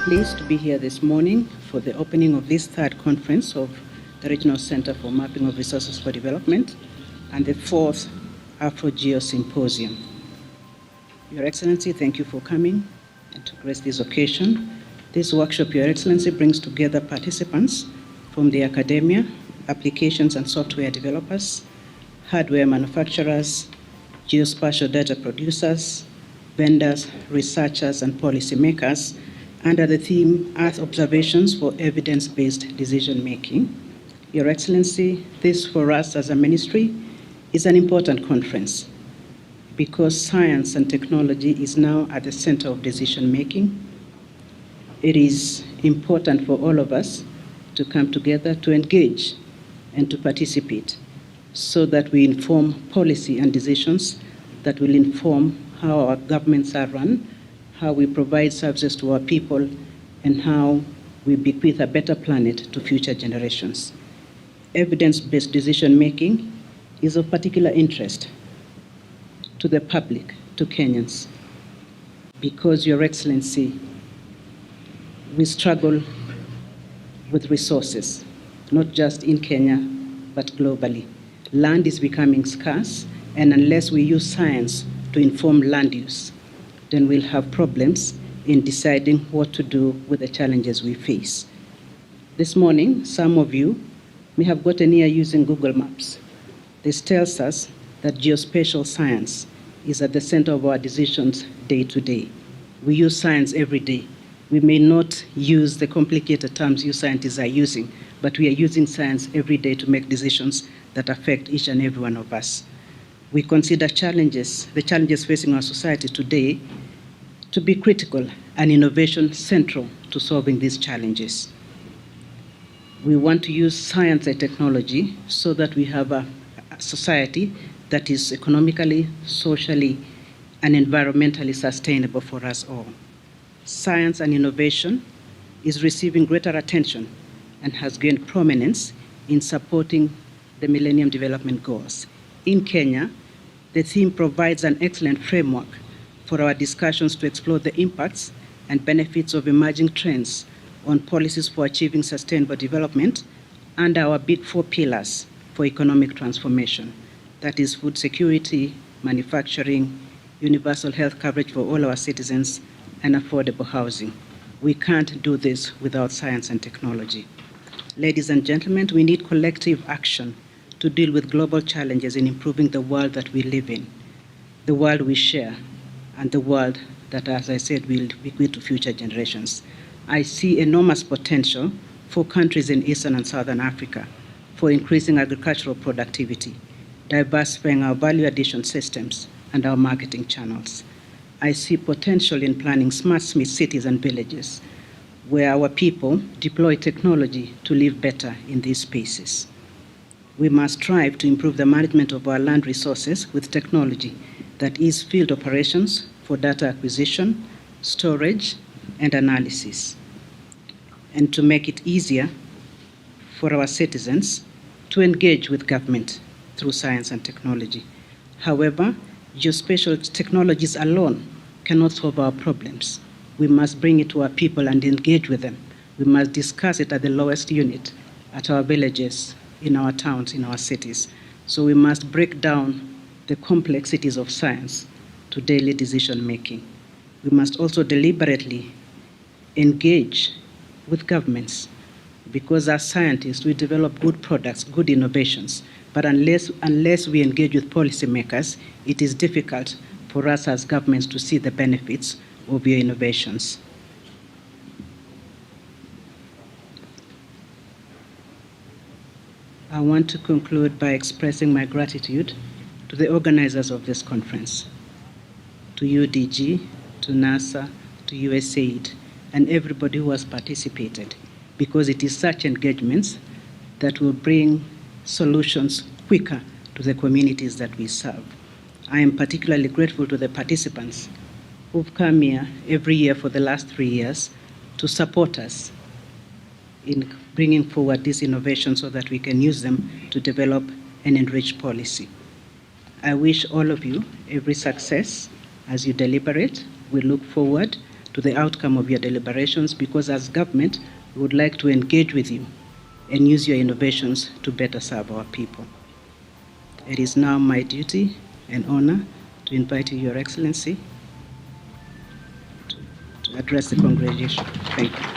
pleased to be here this morning for the opening of this third conference of the Regional Center for Mapping of Resources for Development and the fourth Afro-Geo Symposium. Your Excellency, thank you for coming and to grace this occasion. This workshop, Your Excellency, brings together participants from the academia, applications and software developers, hardware manufacturers, geospatial data producers, vendors, researchers, and policymakers under the theme Earth Observations for Evidence-Based Decision-Making. Your Excellency, this for us as a ministry is an important conference because science and technology is now at the center of decision-making. It is important for all of us to come together, to engage, and to participate so that we inform policy and decisions that will inform how our governments are run, how we provide services to our people, and how we bequeath a better planet to future generations. Evidence-based decision-making is of particular interest to the public, to Kenyans, because, Your Excellency, we struggle with resources, not just in Kenya, but globally. Land is becoming scarce, and unless we use science to inform land use, then we'll have problems in deciding what to do with the challenges we face. This morning, some of you may have gotten here using Google Maps. This tells us that geospatial science is at the center of our decisions day to day. We use science every day. We may not use the complicated terms you scientists are using, but we are using science every day to make decisions that affect each and every one of us. We consider the challenges facing our society today to be critical and innovation central to solving these challenges. We want to use science and technology so that we have a society that is economically, socially, and environmentally sustainable for us all. Science and innovation is receiving greater attention and has gained prominence in supporting the Millennium Development Goals. In Kenya, the theme provides an excellent framework for our discussions to explore the impacts and benefits of emerging trends on policies for achieving sustainable development and our big four pillars for economic transformation. That is food security, manufacturing, universal health coverage for all our citizens, and affordable housing. We can't do this without science and technology. Ladies and gentlemen, we need collective action to deal with global challenges in improving the world that we live in, the world we share, and the world that, as I said, will bequeath to future generations. I see enormous potential for countries in Eastern and Southern Africa for increasing agricultural productivity, diversifying our value addition systems and our marketing channels. I see potential in planning smart cities and villages where our people deploy technology to live better in these spaces. We must strive to improve the management of our land resources with technology that is field operations for data acquisition, storage, and analysis, and to make it easier for our citizens to engage with government through science and technology. However, geospatial technologies alone cannot solve our problems. We must bring it to our people and engage with them. We must discuss it at the lowest unit, at our villages, in our towns, in our cities. So we must break down the complexities of science to daily decision making. We must also deliberately engage with governments, because as scientists, we develop good products, good innovations, but unless we engage with policymakers, it is difficult for us as governments to see the benefits of your innovations. I want to conclude by expressing my gratitude to the organizers of this conference, to UDG, to NASA, to USAID, and everybody who has participated, because it is such engagements that will bring solutions quicker to the communities that we serve. I am particularly grateful to the participants who've come here every year for the last 3 years to support us in bringing forward these innovations so that we can use them to develop and enrich policy. I wish all of you every success as you deliberate. We look forward to the outcome of your deliberations, because as government, we would like to engage with you and use your innovations to better serve our people. It is now my duty and honor to invite you, Your Excellency, to address the congregation. Thank you.